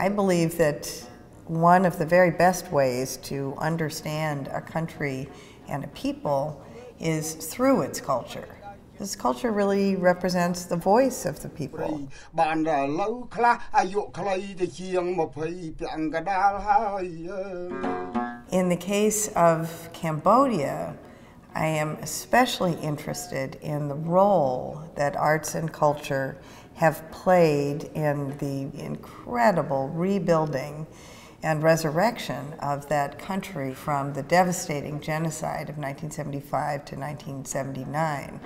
believe that one of the very best ways to understand a country and a people is through its culture. This culture really represents the voice of the people. In the case of Cambodia, I am especially interested in the role that arts and culture have played in the incredible rebuilding and resurrection of that country from the devastating genocide of 1975 to 1979.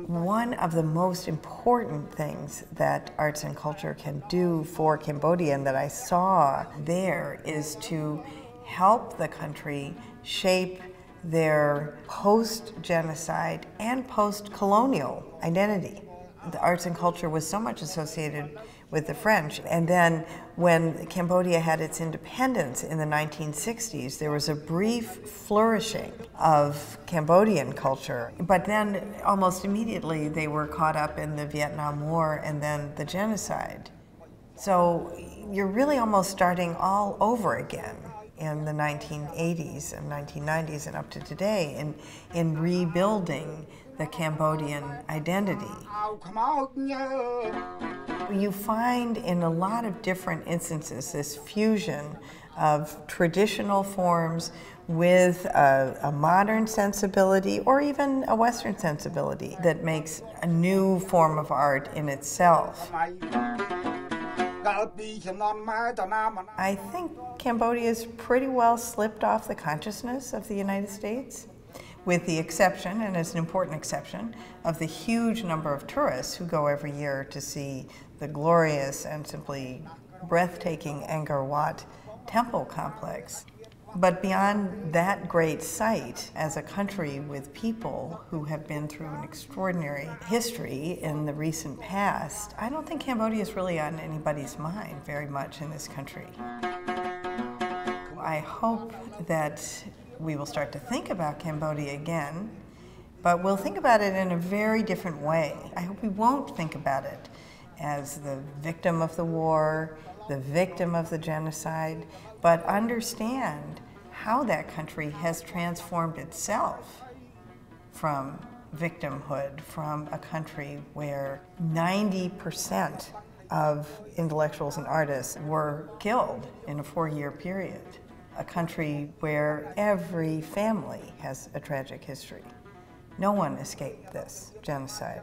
One of the most important things that arts and culture can do for Cambodia and that I saw there is to help the country shape their post-genocide and post-colonial identity. The arts and culture was so much associated with the French. And then when Cambodia had its independence in the 1960s, there was a brief flourishing of Cambodian culture. But then almost immediately they were caught up in the Vietnam War and then the genocide. So you're really almost starting all over again in the 1980s and 1990s and up to today in rebuilding the Cambodian identity. You find in a lot of different instances this fusion of traditional forms with a modern sensibility or even a Western sensibility that makes a new form of art in itself. I think Cambodia's pretty well slipped off the consciousness of the United States, with the exception, and it's an important exception, of the huge number of tourists who go every year to see the glorious and simply breathtaking Angkor Wat temple complex. But beyond that great site, as a country with people who have been through an extraordinary history in the recent past, I don't think Cambodia is really on anybody's mind very much in this country. I hope that we will start to think about Cambodia again, but we'll think about it in a very different way. I hope we won't think about it as the victim of the war, the victim of the genocide, but understand how that country has transformed itself from victimhood, from a country where 90% of intellectuals and artists were killed in a 4-year period, a country where every family has a tragic history. No one escaped this genocide.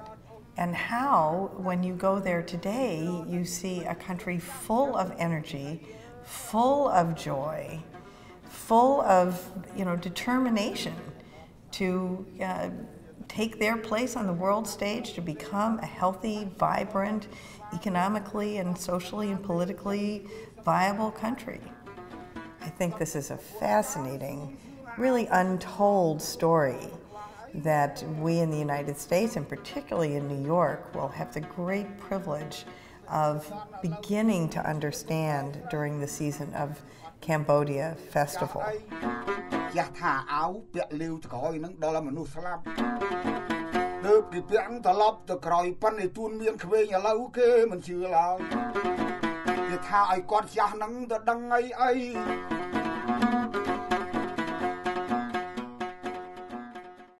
And how, when you go there today, you see a country full of energy, full of joy, full of determination to take their place on the world stage, to become a healthy, vibrant, economically and socially and politically viable country. I think this is a fascinating, really untold story that we in the United States, and particularly in New York, will have the great privilege of beginning to understand during the season of Cambodia Festival.